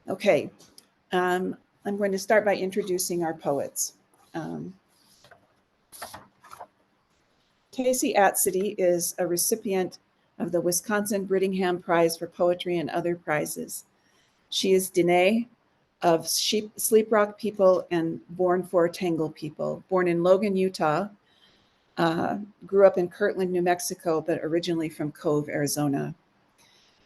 Okay, I'm going to start by introducing our poets. Um, Tacey Atsitty is a recipient of the Wisconsin Brittingham Prize for Poetry and other prizes. She is Dene of Sleep Rock people and Born for Tangle people. Born in Logan, Utah, uh, grew up in Kirtland, New Mexico, but originally from Cove, Arizona.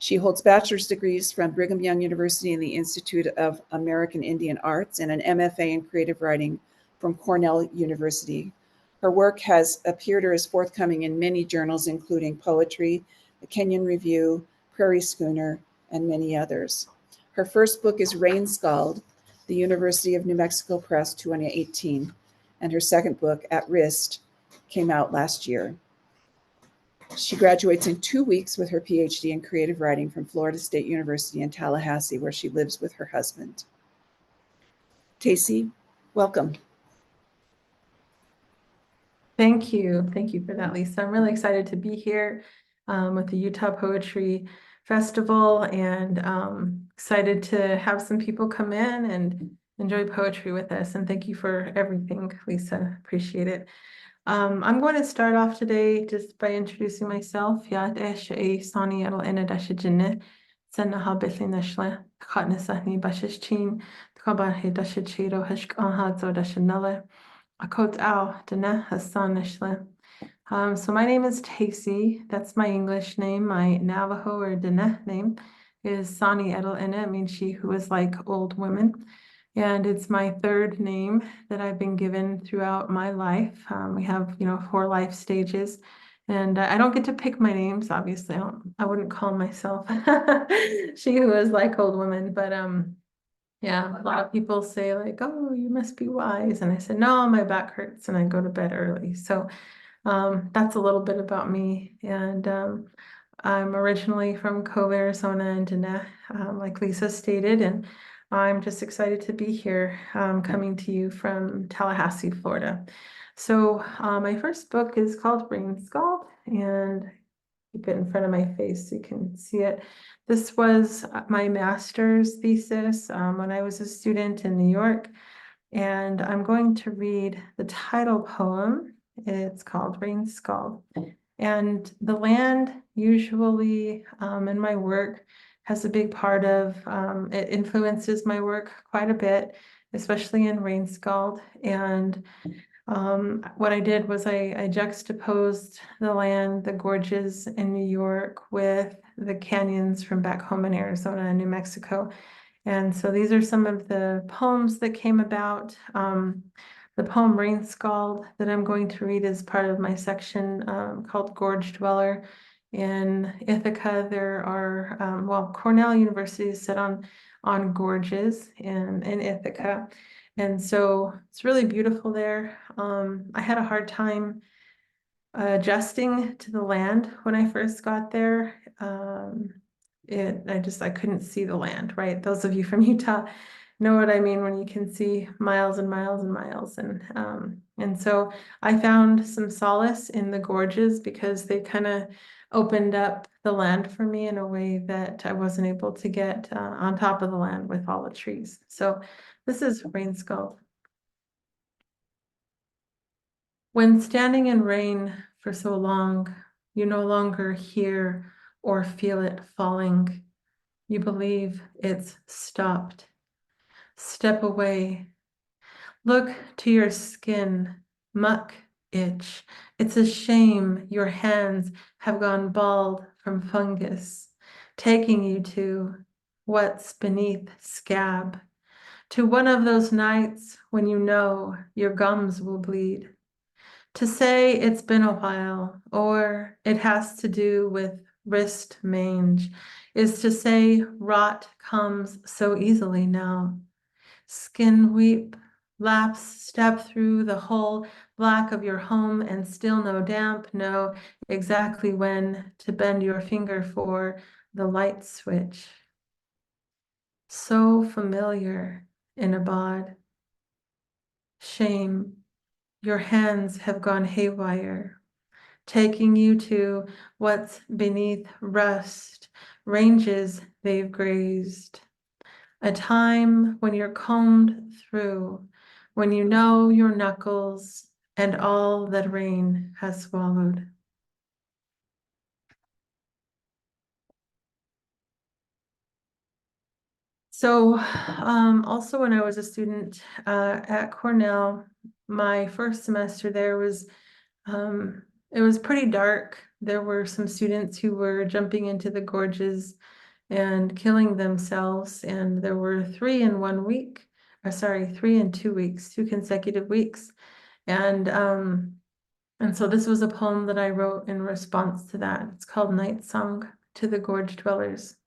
She holds bachelor's degrees from Brigham Young University and the Institute of American Indian Arts and an MFA in creative writing from Cornell University. Her work has appeared or is forthcoming in many journals, including Poetry, the Kenyon Review, Prairie Schooner, and many others. Her first book is Rain Scald, the University of New Mexico Press 2018, and her second book, At Wrist, came out last year. She graduates in 2 weeks with her PhD in creative writing from Florida State University in Tallahassee, where she lives with her husband. Tacey, welcome. Thank you. Thank you for that, Lisa. I'm really excited to be here with the Utah Poetry Festival and excited to have some people come in and enjoy poetry with us. And thank you for everything, Lisa. Appreciate it. I'm going to start off today just by introducing myself. Sani so my name is Tacey. That's my English name. My Navajo or Diné name is Sani Edel Ene. It means she who is like old women. And it's my third name that I've been given throughout my life. We have, 4 life stages. And I don't get to pick my names, obviously. I wouldn't call myself she who is like old women, but yeah, a lot of people say like, oh, you must be wise. And I said, no, my back hurts and I go to bed early. So that's a little bit about me. And I'm originally from Cove, Arizona, and Diné, like Lisa stated, and I'm just excited to be here, coming to you from Tallahassee, Florida. So my first book is called Rain Scald, and keep it in front of my face so you can see it. This was my master's thesis when I was a student in New York, and I'm going to read the title poem. It's called Rain Scald. And the land usually in my work has a big part of, it influences my work quite a bit, especially in Rain Scald. And what I did was I juxtaposed the land, the gorges in New York with the canyons from back home in Arizona and New Mexico. And so these are some of the poems that came about. The poem Rain Scald that I'm going to read is part of my section called Gorge Dweller. In Ithaca, there are, Cornell University is set on gorges in Ithaca. And so it's really beautiful there. I had a hard time adjusting to the land when I first got there. I couldn't see the land, right? Those of you from Utah know what I mean when you can see miles and miles and miles. And so I found some solace in the gorges because they kind of opened up the land for me in a way that I wasn't able to get on top of the land with all the trees. So this is Rain Scald. When standing in rain for so long, you no longer hear or feel it falling. You believe it's stopped. Step away. Look to your skin, muck itch. It's a shame your hands have gone bald from fungus, taking you to what's beneath scab, to one of those nights when you know your gums will bleed. To say it's been a while or it has to do with wrist mange is to say rot comes so easily now. Skin weep, lapse, step through the whole black of your home and still no damp, know exactly when to bend your finger for the light switch. So familiar in a bod. Shame, your hands have gone haywire, taking you to what's beneath rust, ranges they've grazed. a time when you're combed through, when you know your knuckles and all that rain has swallowed. So also when I was a student at Cornell, my first semester there was, it was pretty dark. There were some students who were jumping into the gorges and killing themselves. And there were 3 in 2 weeks, 2 consecutive weeks. And so this was a poem that I wrote in response to that. It's called Night Song to the Gorge Dwellers.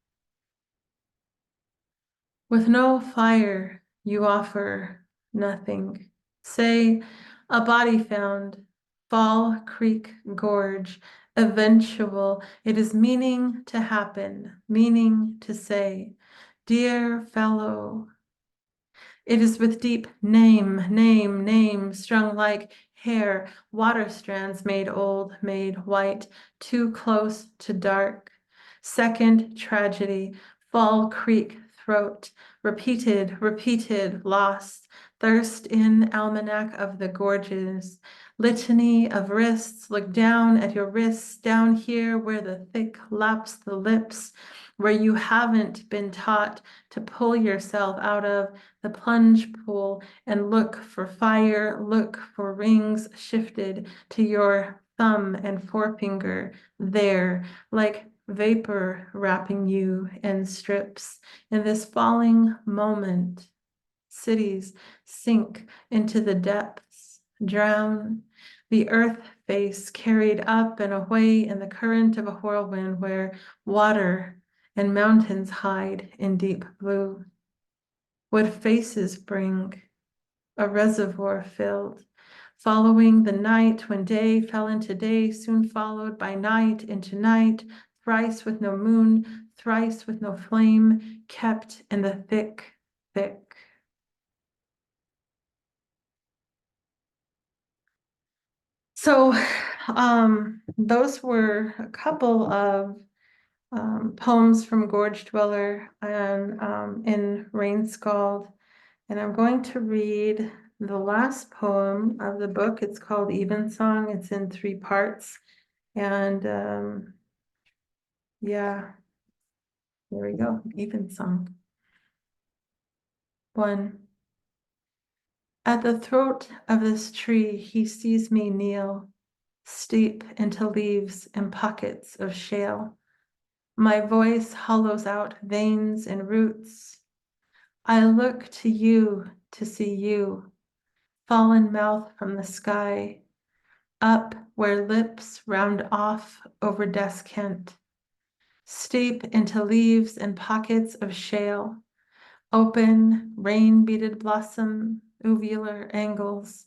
With no fire, you offer nothing. Say, a body found, Fall Creek Gorge, eventual. It is meaning to happen, meaning to say, dear fellow. It is with deep name, strung like hair, water strands made old, made white, too close to dark. Second tragedy, Fall Creek throat, repeated, lost, thirst in almanac of the gorges, litany of wrists, look down at your wrists, down here where the thick laps the lips, where you haven't been taught to pull yourself out of the plunge pool and look for fire, look for rings shifted to your thumb and forefinger there, like vapor wrapping you in strips. In this falling moment, cities sink into the depths, drown. The earth face carried up and away in the current of a whirlwind where water and mountains hide in deep blue. What faces bring a reservoir filled, following the night when day fell into day, soon followed by night into night, thrice with no moon, thrice with no flame, kept in the thick. So those were a couple of poems from Gorge Dweller and in Rain Scald. And I'm going to read the last poem of the book. It's called Evensong. It's in 3 parts. And yeah, there we go, Evensong. 1. At the throat of this tree, he sees me kneel, steep into leaves and pockets of shale. My voice hollows out veins and roots. I look to you to see you, fallen mouth from the sky, up where lips round off over descant, steep into leaves and pockets of shale, open, rain-beaded blossom, uvular angles,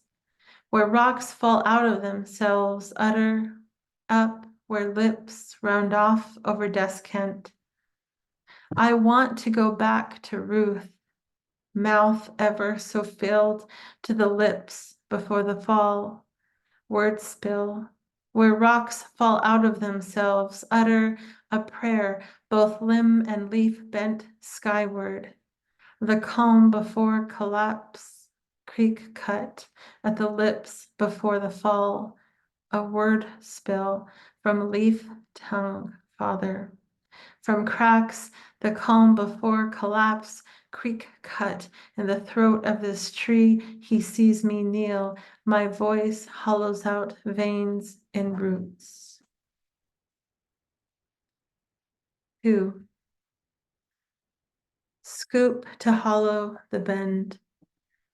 where rocks fall out of themselves, utter, up where lips round off over descant. I want to go back to Ruth, mouth ever so filled to the lips before the fall, word spill, where rocks fall out of themselves, utter a prayer, both limb and leaf bent skyward, the calm before collapse, creek cut at the lips before the fall, a word spill from leaf tongue, Father. From cracks, the calm before collapse, creek cut in the throat of this tree, he sees me kneel. My voice hollows out veins and roots. 2. Scoop to hollow the bend,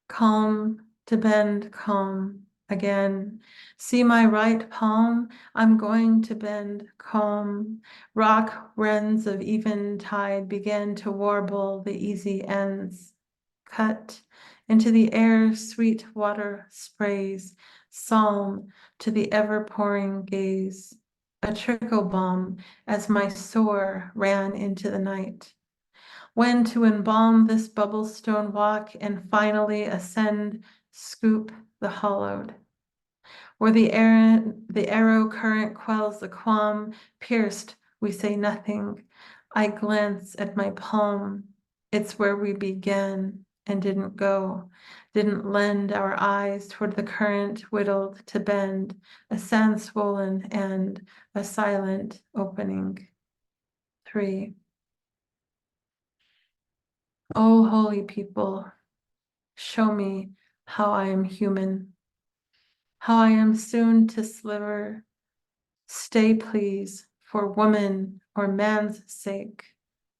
calm to bend, calm again. See my right palm, I'm going to bend, calm. Rock wrens of eventide begin to warble the easy ends. Cut into the air, sweet water sprays, psalm to the ever-pouring gaze. A trickle bomb as my soar ran into the night. When to embalm this bubblestone walk and finally ascend, scoop the hollowed. Where the arrow current quells the qualm, pierced, we say nothing. I glance at my palm, It's where we began and didn't go, didn't lend our eyes toward the current whittled to bend, a sand swollen and a silent opening. 3. Oh, holy people, show me how I am human, how I am soon to sliver. Stay, please, for woman or man's sake.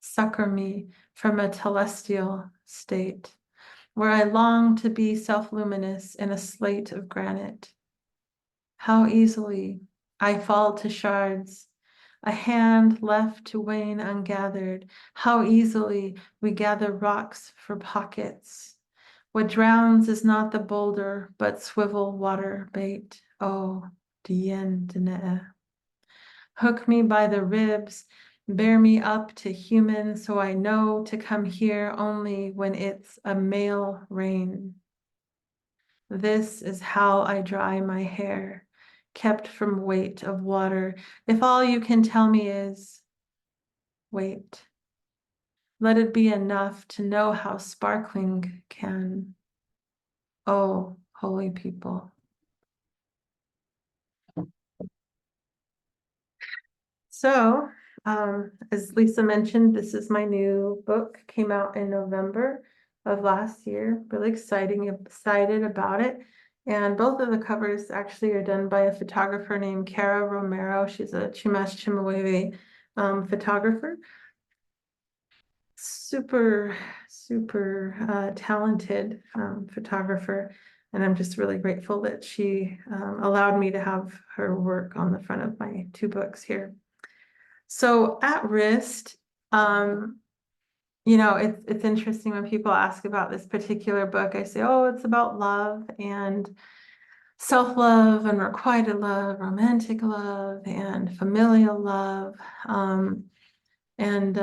Succor me from a telestial state, where I long to be self-luminous in a slate of granite. How easily I fall to shards, a hand left to wane ungathered. How easily we gather rocks for pockets. What drowns is not the boulder, but swivel water bait. Oh, dien dene. Hook me by the ribs, bear me up to human, so I know to come here only when it's a male rain. This is how I dry my hair, kept from weight of water. If all you can tell me is, wait, let it be enough to know how sparkling can. Oh, holy people. So, as Lisa mentioned, this is my new book, came out in November of last year. Really excited about it. And both of the covers actually are done by a photographer named Cara Romero. She's a Chumash Chemehuevi photographer. Super talented photographer. And I'm just really grateful that she allowed me to have her work on the front of my 2 books here. So at risk, it's interesting when people ask about this particular book. I say, oh, it's about love and self-love and requited love, romantic love and familial love. And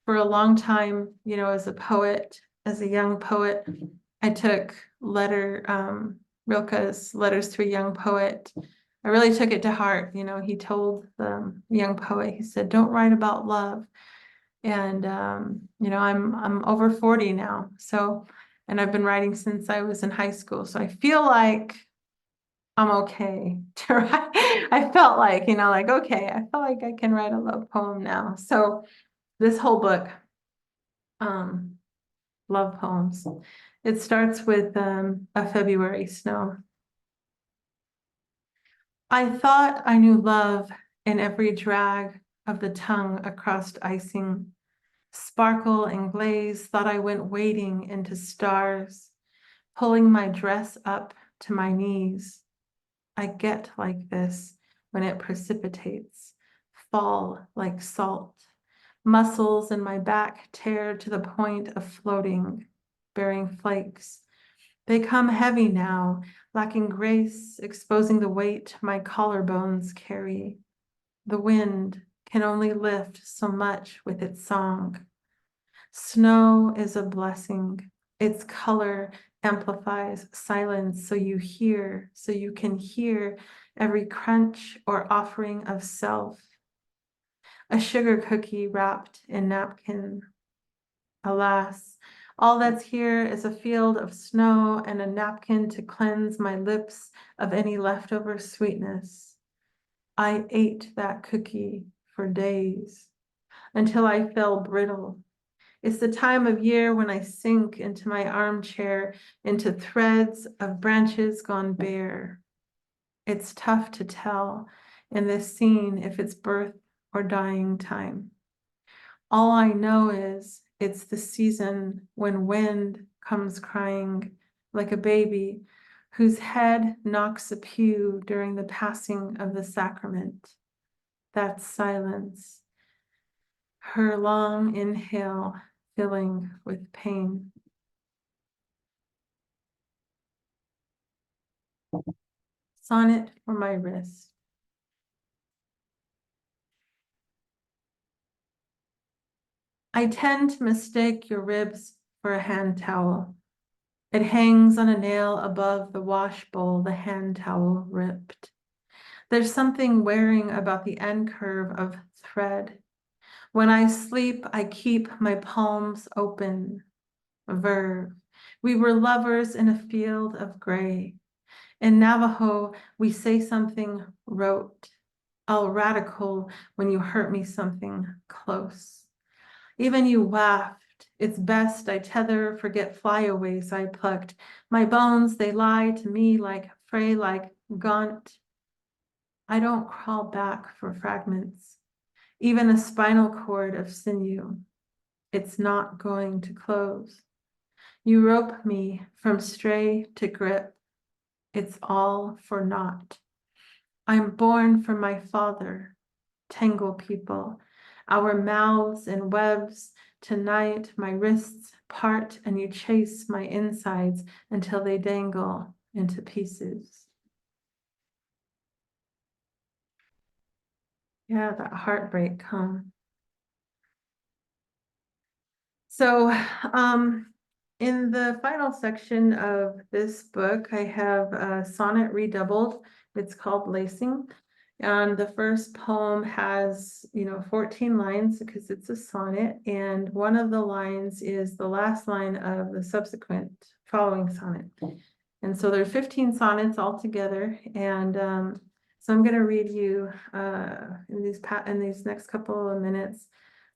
for a long time, as a poet, as a young poet, I took Rilke's Letters to a Young Poet. I really took it to heart. He told the young poet, he said, don't write about love. And I'm over 40 now. So, and I've been writing since I was in high school. So I feel like I'm okay to write. I felt like, okay, I feel like I can write a love poem now. So this whole book, love poems. It starts with a February snow. I thought I knew love in every drag of the tongue across icing. Sparkle and glaze, thought I went wading into stars, pulling my dress up to my knees. I get like this when it precipitates, fall like salt. Muscles in my back tear to the point of floating, bearing flakes. They come heavy now, lacking grace, exposing the weight my collarbones carry. The wind can only lift so much with its song. Snow is a blessing. Its color amplifies silence so you can hear every crunch or offering of self. A sugar cookie wrapped in napkin. Alas, all that's here is a field of snow and a napkin to cleanse my lips of any leftover sweetness. I ate that cookie for days until I fell brittle. It's the time of year when I sink into my armchair, into threads of branches gone bare. It's tough to tell in this scene if it's birth or dying time. All I know is it's the season when wind comes crying like a baby whose head knocks a pew during the passing of the sacrament. That's silence. Her long inhale filling with pain. Sonnet for my wrist. I tend to mistake your ribs for a hand towel. It hangs on a nail above the wash bowl, the hand towel ripped. There's something wearing about the end curve of thread. When I sleep, I keep my palms open. Verve. We were lovers in a field of gray. In Navajo, we say something rote. I'll radical when you hurt me something close. Even you waft. It's best I tether, forget flyaways I plucked. My bones, they lie to me like fray, like gaunt. I don't crawl back for fragments. Even a spinal cord of sinew. It's not going to close. You rope me from stray to grip. It's all for naught. I'm born for my father, tangle people, our mouths in webs. Tonight, my wrists part and you chase my insides until they dangle into pieces. Yeah, that heartbreak, huh? So, in the final section of this book, I have a sonnet redoubled. It's called Lacing. And the first poem has, 14 lines because it's a sonnet. And one of the lines is the last line of the subsequent following sonnet. And so there are 15 sonnets altogether. And so I'm going to read you in these next couple of minutes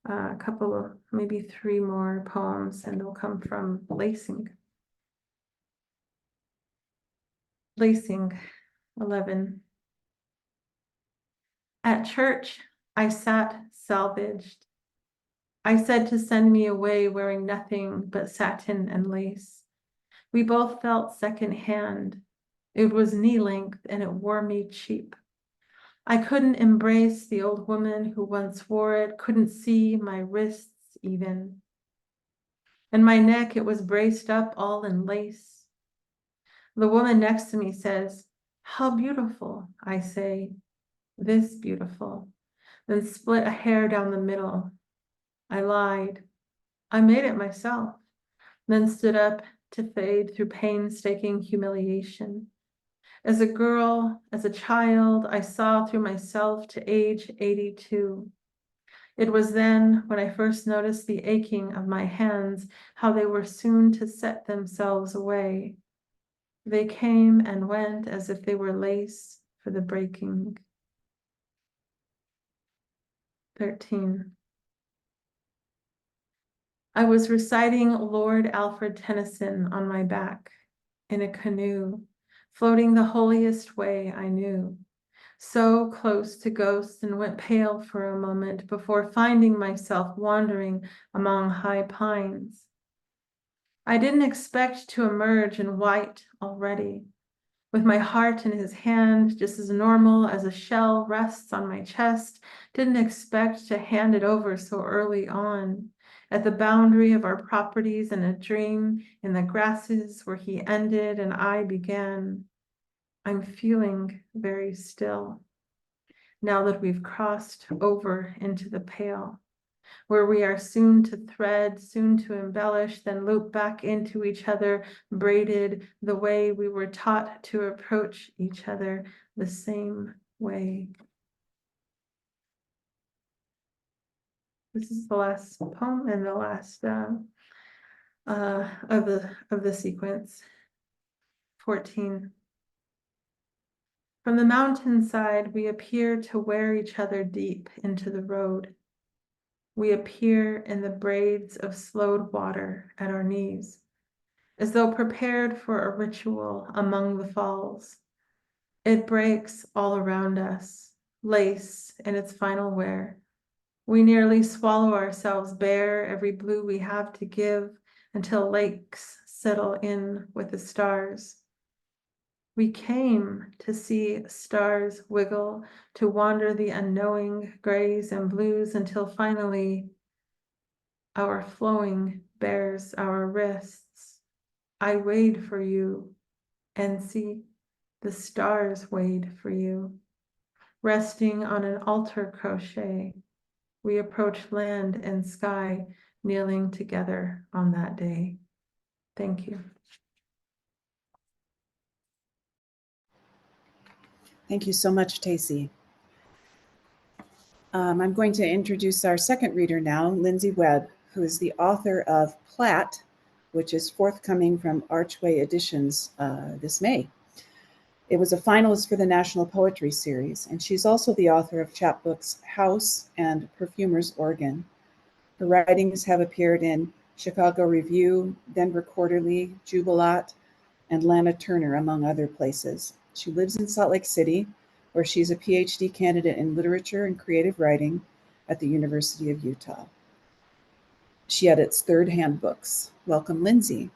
a couple of maybe 3 more poems, and they'll come from Lacing. Lacing 11. At church, I sat salvaged. I said to send me away wearing nothing but satin and lace. We both felt secondhand. It was knee length and it wore me cheap. I couldn't embrace the old woman who once wore it, couldn't see my wrists even. And my neck, it was braced up all in lace. The woman next to me says, "How beautiful," I say, "this beautiful." Then split a hair down the middle. I lied. I made it myself. Then stood up to fade through painstaking humiliation. As a girl, as a child, I saw through myself to age 82. It was then when I first noticed the aching of my hands, how they were soon to set themselves away. They came and went as if they were lace for the breaking. 13. I was reciting Lord Alfred Tennyson on my back in a canoe, floating the holiest way I knew. So close to ghosts and went pale for a moment before finding myself wandering among high pines. I didn't expect to emerge in white already, with my heart in his hand, just as normal as a shell rests on my chest. Didn't expect to hand it over so early on, at the boundary of our properties in a dream, in the grasses where he ended and I began. I'm feeling very still, now that we've crossed over into the pale, where we are soon to thread, soon to embellish, then loop back into each other, braided the way we were taught to approach each other, the same way. This is the last poem and the last of the sequence. 14. From the mountainside, we appear to wear each other deep into the road. We appear in the braids of slowed water at our knees, as though prepared for a ritual among the falls. It breaks all around us, lace in its final wear. We nearly swallow ourselves bare, every blue we have to give, until lakes settle in with the stars. We came to see stars wiggle, to wander the unknowing grays and blues until finally our flowing bears our wrists. I wade for you, and see, the stars wade for you. Resting on an altar crochet, we approach land and sky, kneeling together on that day. Thank you. Thank you so much, Tacey. I'm going to introduce our second reader now, Lindsay Webb, who is the author of Platt, which is forthcoming from Archway Editions this May. It was a finalist for the National Poetry Series, and she's also the author of chapbooks House and Perfumer's Organ. Her writings have appeared in Chicago Review, Denver Quarterly, Jubilat, and Lana Turner, among other places. She lives in Salt Lake City, where she's a PhD candidate in literature and creative writing at the University of Utah. She edits Third Hand books. Welcome, Lindsay.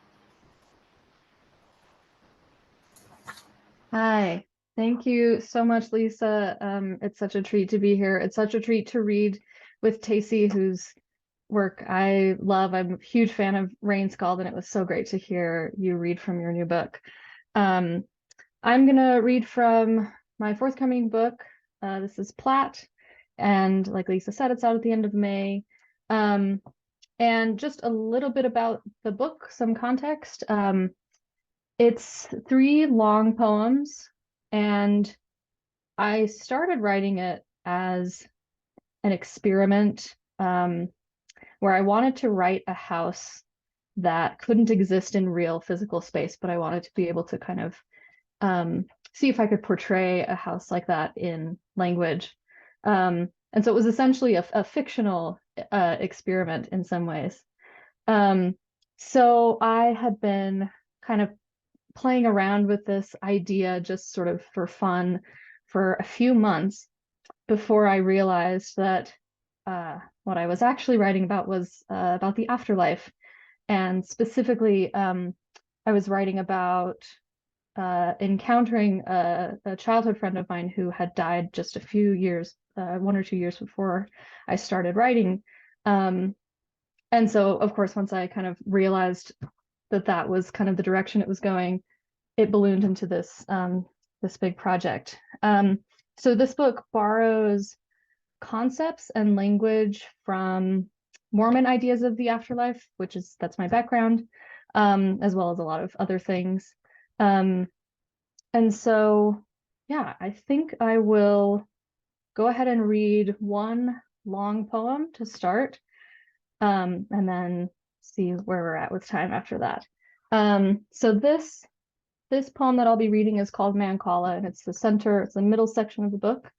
Hi, thank you so much, Lisa. It's such a treat to be here. It's such a treat to read with Tacey, whose work I love. I'm a huge fan of Rain Scald, and it was so great to hear you read from your new book. I'm going to read from my forthcoming book. This is Platt, and like Lisa said, it's out at the end of May. And just a little bit about the book, some context. It's 3 long poems, and I started writing it as an experiment where I wanted to write a house that couldn't exist in real physical space, but I wanted to be able to kind of see if I could portray a house like that in language. And so it was essentially a fictional experiment in some ways. So I had been kind of playing around with this idea just sort of for fun for a few months before I realized that what I was actually writing about was about the afterlife. And specifically, I was writing about encountering a childhood friend of mine who had died just a few years, 1 or 2 years before I started writing. And so, of course, once I kind of realized that that was kind of the direction it was going, it ballooned into this this big project. So this book borrows concepts and language from Mormon ideas of the afterlife, that's my background, as well as a lot of other things. And so, yeah, I think I will go ahead and read one long poem to start, and then see where we're at with time after that. So this poem that I'll be reading is called Mancala, and it's the middle section of the book.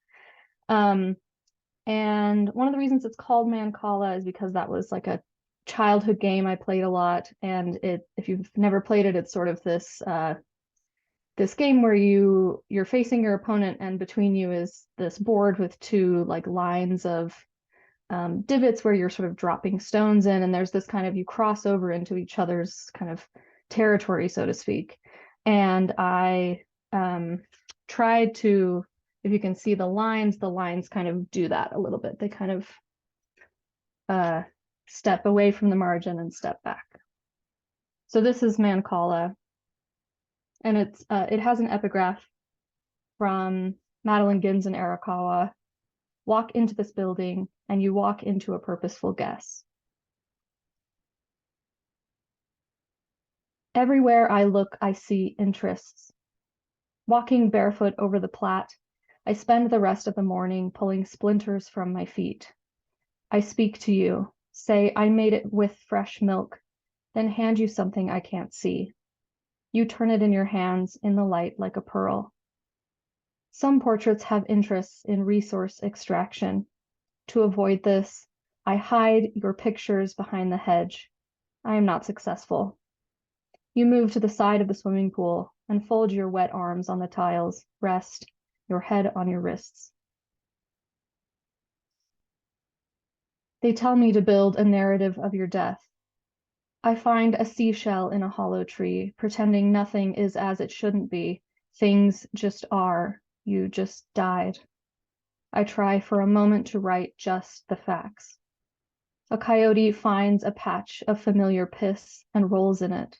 And one of the reasons it's called Mancala is because that was like a childhood game I played a lot. And if you've never played it, it's sort of this game where you're facing your opponent, and between you is this board with 2 like lines of divots where you're sort of dropping stones in, and there's this kind of, you cross over into each other's kind of territory, so to speak. And I tried to, if you can see the lines kind of do that a little bit. They kind of step away from the margin and step back. So this is Mancala, and it has an epigraph from Madeline Gins and Arakawa. Walk into this building, and you walk into a purposeful guess. Everywhere I look, I see interests. Walking barefoot over the Platte, I spend the rest of the morning pulling splinters from my feet. I speak to you, say I made it with fresh milk, then hand you something I can't see. You turn it in your hands in the light like a pearl. Some portraits have interests in resource extraction. To avoid this, I hide your pictures behind the hedge. I am not successful. You move to the side of the swimming pool and fold your wet arms on the tiles, rest, your head on your wrists. They tell me to build a narrative of your death. I find a seashell in a hollow tree, pretending nothing is as it shouldn't be. Things just are. You just died. I try for a moment to write just the facts. A coyote finds a patch of familiar piss and rolls in it.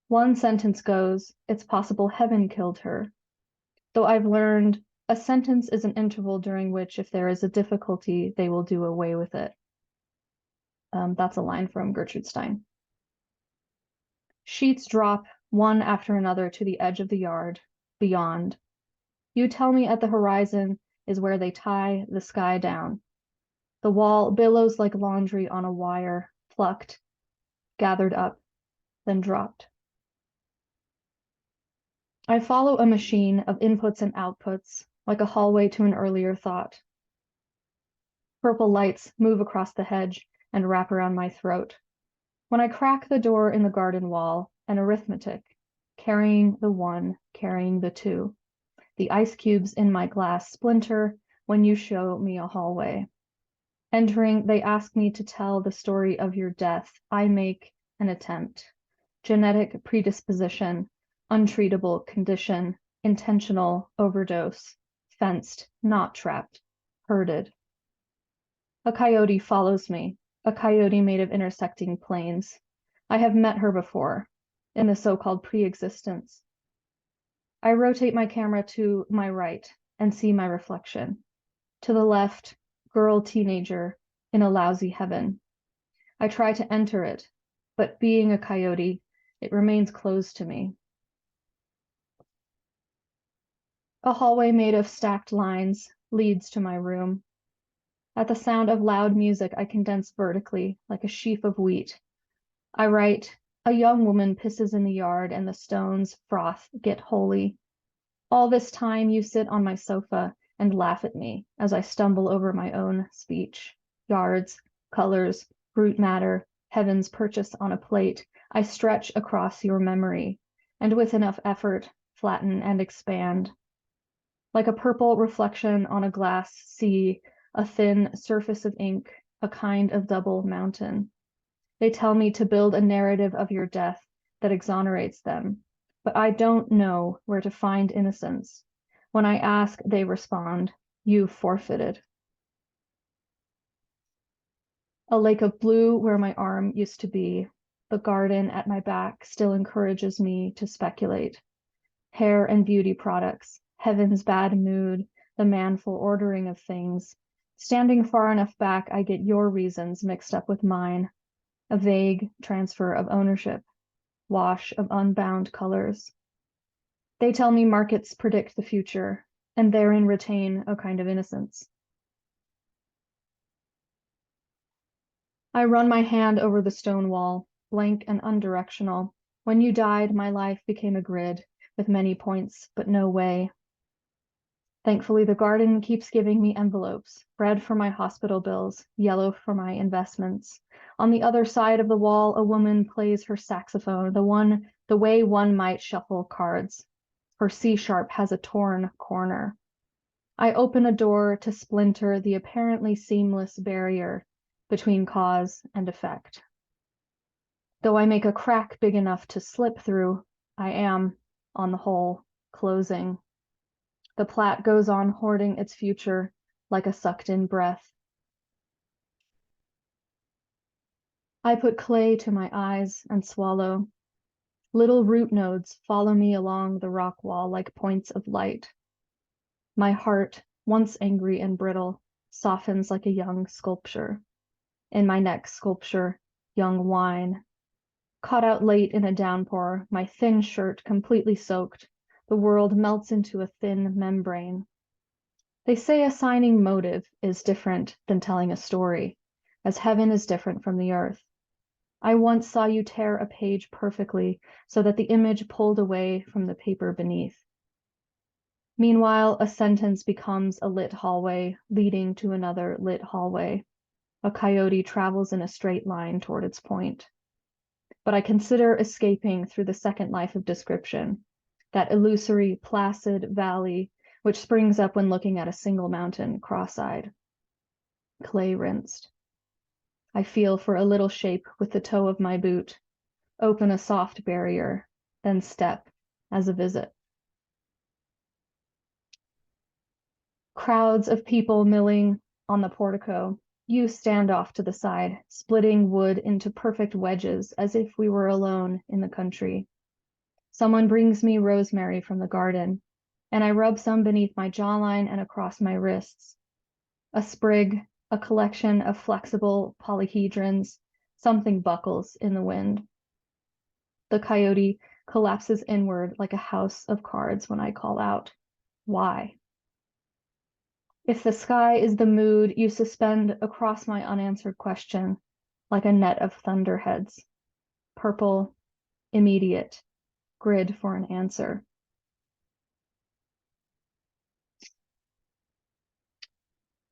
One sentence goes, it's possible heaven killed her. Though I've learned a sentence is an interval during which, if there is a difficulty, they will do away with it. That's a line from Gertrude Stein. Sheets drop one after another to the edge of the yard, beyond. You tell me at the horizon is where they tie the sky down. The wall billows like laundry on a wire, plucked, gathered up, then dropped. I follow a machine of inputs and outputs, like a hallway to an earlier thought. Purple lights move across the hedge and wrap around my throat. When I crack the door in the garden wall, an arithmetic, carrying the 1, carrying the 2. The ice cubes in my glass splinter when you show me a hallway. Entering, they ask me to tell the story of your death. I make an attempt. Genetic predisposition, untreatable condition, intentional overdose, fenced, not trapped, herded. A coyote follows me, a coyote made of intersecting planes. I have met her before, in the so-called pre-existence. I rotate my camera to my right and see my reflection. To the left, girl teenager in a lousy heaven. I try to enter it, but being a coyote, it remains closed to me. A hallway made of stacked lines leads to my room. At the sound of loud music, I condense vertically like a sheaf of wheat. I write, a young woman pisses in the yard and the stones froth get holy. All this time you sit on my sofa and laugh at me as I stumble over my own speech. Yards, colors, brute matter, heaven's purchase on a plate. I stretch across your memory, and with enough effort, flatten and expand. Like a purple reflection on a glass sea, a thin surface of ink, a kind of double mountain. They tell me to build a narrative of your death that exonerates them, but I don't know where to find innocence. When I ask, they respond, you forfeited. A lake of blue where my arm used to be. The garden at my back still encourages me to speculate. Hair and beauty products, heaven's bad mood, the manful ordering of things. Standing far enough back, I get your reasons mixed up with mine. A vague transfer of ownership, wash of unbound colors. They tell me markets predict the future, and therein retain a kind of innocence. I run my hand over the stone wall, blank and undirectional. When you died, my life became a grid with many points, but no way. Thankfully, the garden keeps giving me envelopes, red for my hospital bills, yellow for my investments. On the other side of the wall, a woman plays her saxophone, the way one might shuffle cards. Her C-sharp has a torn corner. I open a door to splinter the apparently seamless barrier between cause and effect. Though I make a crack big enough to slip through, I am, on the whole, closing. The plat goes on hoarding its future like a sucked-in breath. I put clay to my eyes and swallow. Little root nodes follow me along the rock wall like points of light. My heart, once angry and brittle, softens like a young sculpture. In my next sculpture, young wine. Caught out late in a downpour, my thin shirt completely soaked, the world melts into a thin membrane. They say assigning motive is different than telling a story, as heaven is different from the earth. I once saw you tear a page perfectly so that the image pulled away from the paper beneath. Meanwhile, a sentence becomes a lit hallway leading to another lit hallway. A coyote travels in a straight line toward its point. But I consider escaping through the second life of description, that illusory, placid valley which springs up when looking at a single mountain cross-eyed. Clay rinsed. I feel for a little shape with the toe of my boot, open a soft barrier, then step as a visit. Crowds of people milling on the portico. You stand off to the side, splitting wood into perfect wedges as if we were alone in the country. Someone brings me rosemary from the garden, and I rub some beneath my jawline and across my wrists. A sprig, a collection of flexible polyhedrons, something buckles in the wind. The coyote collapses inward like a house of cards when I call out, "Why?" If the sky is the mood you suspend across my unanswered question, like a net of thunderheads, purple, immediate, grid for an answer.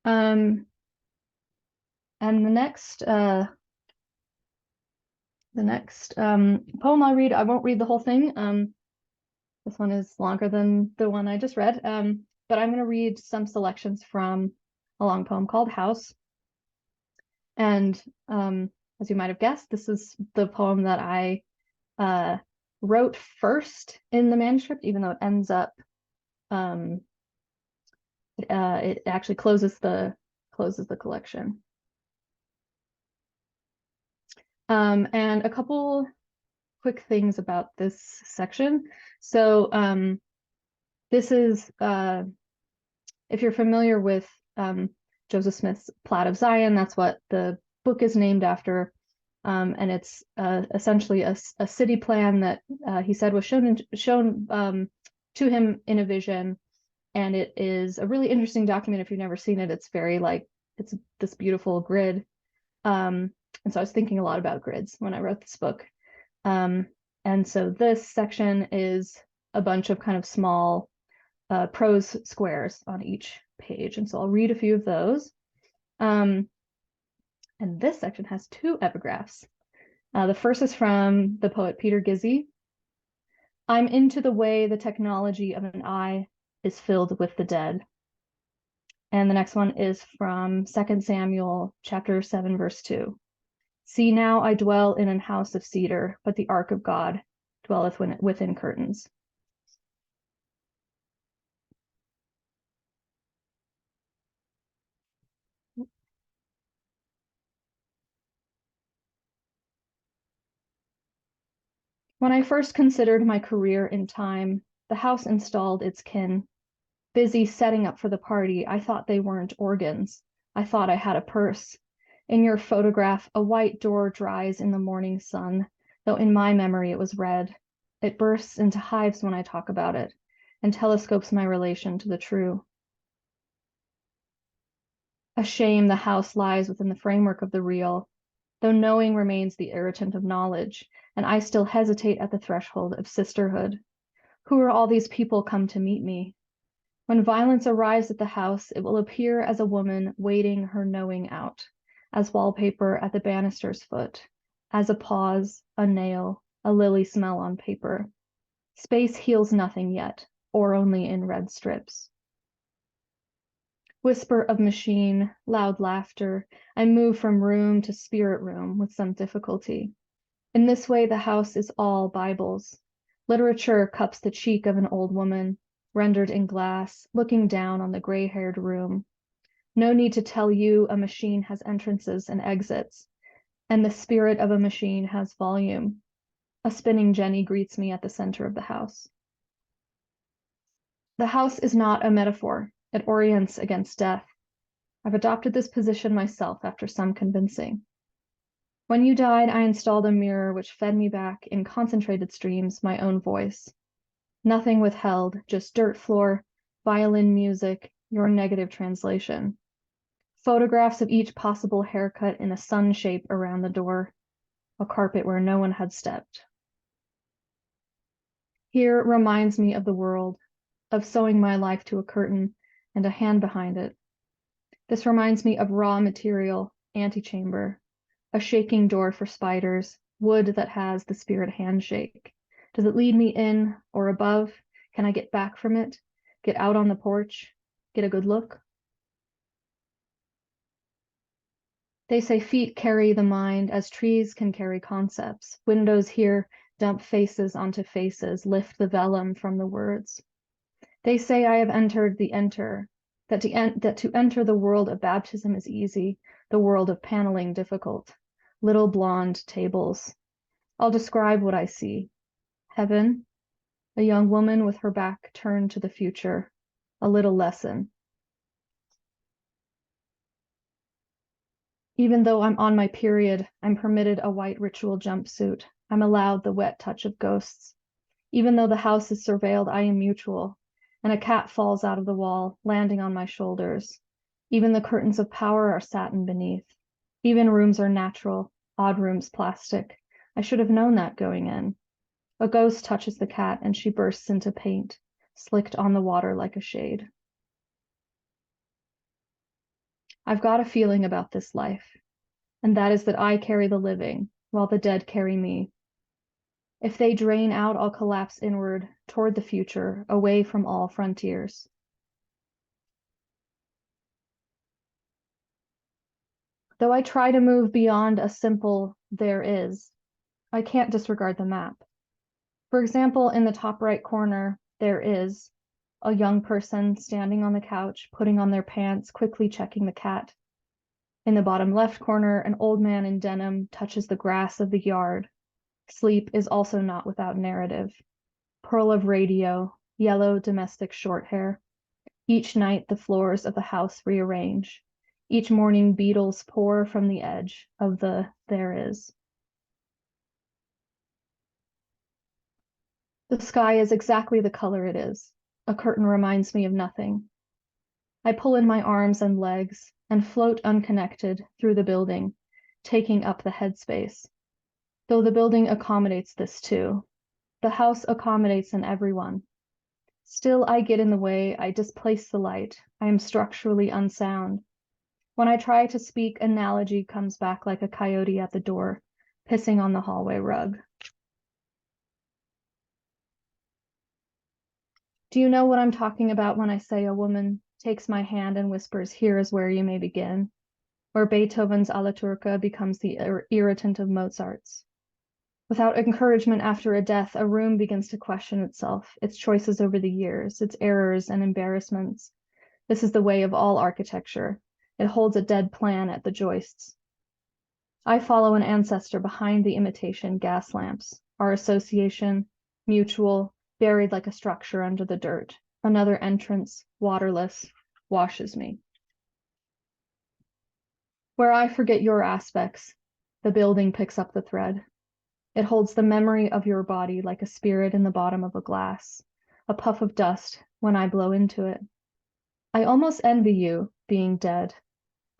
And the next poem I'll read, I won't read the whole thing. This one is longer than the one I just read, but I'm going to read some selections from a long poem called House. And as you might have guessed, this is the poem that I wrote first in the manuscript, even though it ends up, it actually closes the collection. And a couple quick things about this section. So this is, if you're familiar with Joseph Smith's Plat of Zion, that's what the book is named after. And it's essentially a city plan that he said was shown to him in a vision. And it is a really interesting document. If you've never seen it, it's very it's this beautiful grid. And so I was thinking a lot about grids when I wrote this book. And so this section is a bunch of kind of small prose squares on each page. And so I'll read a few of those. And this section has 2 epigraphs. The first is from the poet Peter Gizzi. I'm into the way the technology of an eye is filled with the dead. And the next one is from 2 Samuel chapter 7, verse 2. See, now I dwell in an house of cedar, but the ark of God dwelleth within curtains. When I first considered my career in time, the house installed its kin. Busy setting up for the party, I thought they weren't organs. I thought I had a purse. In your photograph, a white door dries in the morning sun, though in my memory it was red. It bursts into hives when I talk about it, and telescopes my relation to the true. A shame the house lies within the framework of the real, though knowing remains the irritant of knowledge, and I still hesitate at the threshold of sisterhood. Who are all these people come to meet me? When violence arrives at the house, it will appear as a woman waiting her knowing out, as wallpaper at the banister's foot, as a pause, a nail, a lily smell on paper. Space heals nothing yet, or only in red strips. Whisper of machine, loud laughter. I move from room to spirit room with some difficulty. In this way, the house is all Bibles. Literature cups the cheek of an old woman, rendered in glass, looking down on the gray-haired room. No need to tell you a machine has entrances and exits, and the spirit of a machine has volume. A spinning jenny greets me at the center of the house. The house is not a metaphor. It orients against death. I've adopted this position myself after some convincing. When you died, I installed a mirror which fed me back in concentrated streams my own voice. Nothing withheld, just dirt floor, violin music, your negative translation. Photographs of each possible haircut in a sun shape around the door, a carpet where no one had stepped. Here reminds me of the world, of sewing my life to a curtain and a hand behind it. This reminds me of raw material, antechamber, a shaking door for spiders, wood that has the spirit handshake. Does it lead me in or above? Can I get back from it? Get out on the porch? Get a good look? They say feet carry the mind as trees can carry concepts. Windows here dump faces onto faces, lift the vellum from the words. They say I have entered the enter, that to enter the world of baptism is easy, the world of paneling difficult. Little blonde tables. I'll describe what I see. Heaven, a young woman with her back turned to the future, a little lesson. Even though I'm on my period, I'm permitted a white ritual jumpsuit. I'm allowed the wet touch of ghosts. Even though the house is surveilled, I am mutual. and a cat falls out of the wall, landing on my shoulders. Even the curtains of power are satin beneath. Even rooms are natural, odd rooms plastic. I should have known that going in. A ghost touches the cat and she bursts into paint, slicked on the water like a shade. I've got a feeling about this life, and that is that I carry the living, while the dead carry me. If they drain out, I'll collapse inward, toward the future, away from all frontiers. Though I try to move beyond a simple there is, I can't disregard the map. For example, in the top right corner, there is a young person standing on the couch, putting on their pants, quickly checking the cat. In the bottom left corner, an old man in denim touches the grass of the yard. Sleep is also not without narrative. Pearl of radio, yellow domestic short hair. Each night the floors of the house rearrange. Each morning beetles pour from the edge of the there is. The sky is exactly the color it is. A curtain reminds me of nothing. I pull in my arms and legs and float unconnected through the building, taking up the headspace. Though the building accommodates this too. The house accommodates in everyone. Still, I get in the way, I displace the light. I am structurally unsound. When I try to speak, analogy comes back like a coyote at the door, pissing on the hallway rug. Do you know what I'm talking about when I say a woman takes my hand and whispers, "Here is where you may begin," or Beethoven's Alla Turca becomes the irritant of Mozart's? Without encouragement after a death, a room begins to question itself, its choices over the years, its errors and embarrassments. This is the way of all architecture. It holds a dead plan at the joists. I follow an ancestor behind the imitation gas lamps, our association, mutual, buried like a structure under the dirt. Another entrance, waterless, washes me. Where I forget your aspects, the building picks up the thread. It holds the memory of your body like a spirit in the bottom of a glass, a puff of dust when I blow into it. I almost envy you being dead.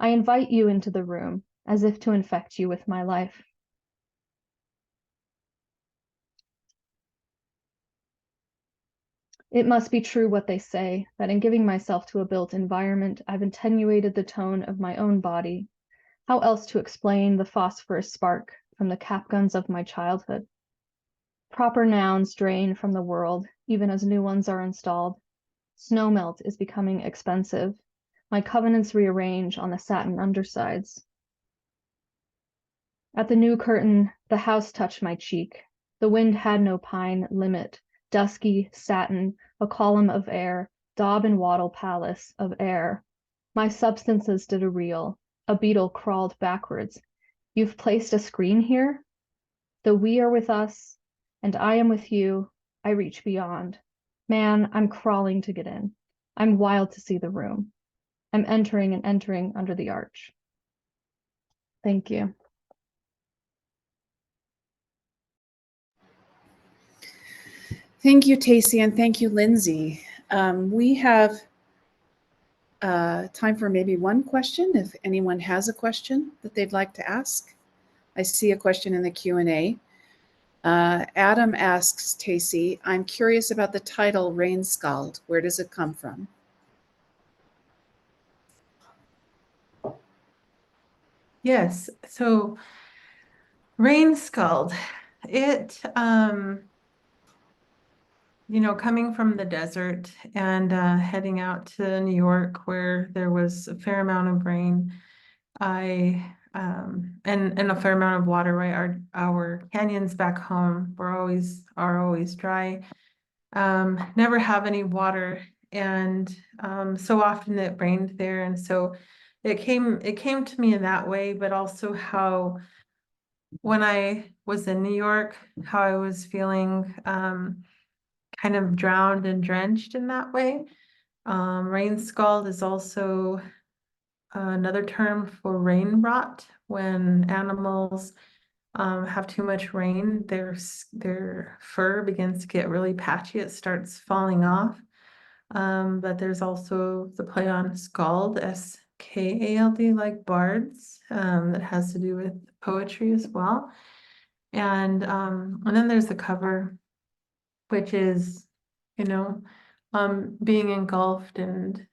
I invite you into the room as if to infect you with my life. It must be true what they say, that in giving myself to a built environment, I've attenuated the tone of my own body. How else to explain the phosphorus spark from the cap guns of my childhood? Proper nouns drain from the world, even as new ones are installed. Snowmelt is becoming expensive. My covenants rearrange on the satin undersides. At the new curtain, the house touched my cheek. The wind had no pine limit. Dusky satin, a column of air, daub and wattle palace of air. My substances did a reel. A beetle crawled backwards. You've placed a screen here? Though we are with us, and I am with you, I reach beyond. Man, I'm crawling to get in. I'm wild to see the room. I'm entering and entering under the arch. Thank you. Thank you, Tacey, and thank you, Lindsay. We have time for maybe one question, if anyone has a question that they'd like to ask. I see a question in the Q&A. Adam asks Tacey, I'm curious about the title Rain Scald. Where does it come from? Yes, so Rain Scald, it, coming from the desert and heading out to New York where there was a fair amount of rain, and a fair amount of water, right? Our canyons back home are always dry. Never have any water, and so often it rained there, and so it came to me in that way, but also how when I was in New York, how I was feeling kind of drowned and drenched in that way. Rain scald is also another term for rain rot. When animals have too much rain, their fur begins to get really patchy. It starts falling off. But there's also the play on Skald, Skald, like bards, that has to do with poetry as well. And then there's the cover, which is, you know, being engulfed and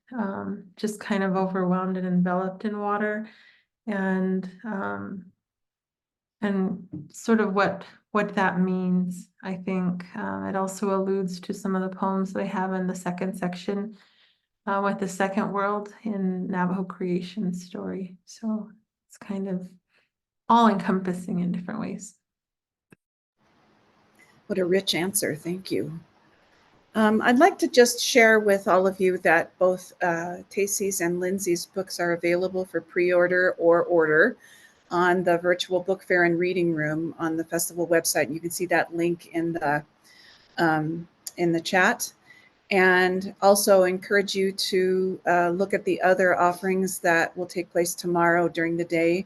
just kind of overwhelmed and enveloped in water, and sort of what that means. I think it also alludes to some of the poems that I have in the second section with the second world in Navajo creation story. So it's kind of all encompassing in different ways. What a rich answer. Thank you. I'd like to just share with all of you that both Tacey's and Lindsay's books are available for pre-order or order on the virtual book fair and reading room on the festival website. You can see that link in the chat. And also encourage you to look at the other offerings that will take place tomorrow during the day,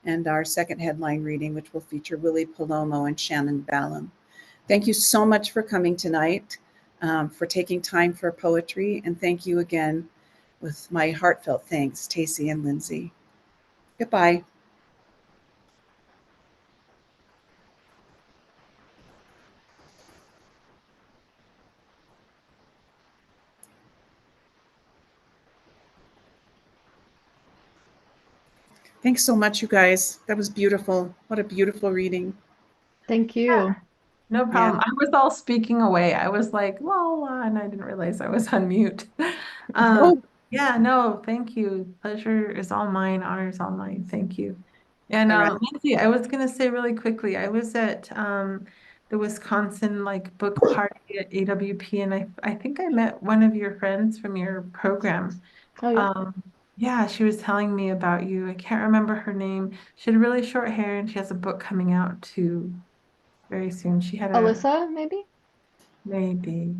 and our second headline reading, which will feature Willie Palomo and Shannon Ballum. Thank you so much for coming tonight, for taking time for poetry, and thank you again with my heartfelt thanks, Tacey and Lindsay. Goodbye. Thanks so much, you guys. That was beautiful. What a beautiful reading. Thank you. No problem. I was all speaking away. I was like, la la, and I didn't realize I was on mute. Oh. Yeah, no, thank you. Pleasure is all mine, honor is all mine. Thank you. And All right. Lindsay, I was gonna say really quickly, I was at the Wisconsin like book party at AWP, and I think I met one of your friends from your program. Oh, yeah. Yeah, she was telling me about you. I can't remember her name. She had really short hair, and she has a book coming out too very soon. She had a Alyssa, maybe? maybe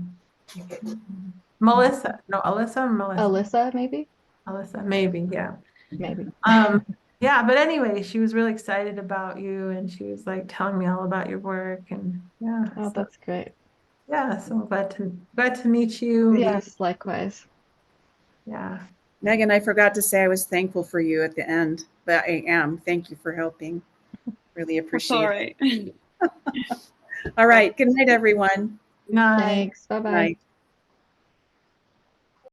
Melissa. No, Alyssa or Melissa. Alyssa, maybe? Alyssa, maybe, yeah. Maybe. Yeah, but anyway, she was really excited about you, and she was like telling me all about your work, and yeah. Oh, So, that's great. yeah, so I'm glad to meet you. Yes, likewise. Yeah. Megan, I forgot to say I was thankful for you at the end, but I am. Thank you for helping. Really appreciate it. All right. All right. Good night, everyone. Night. Thanks. Bye-bye. Night.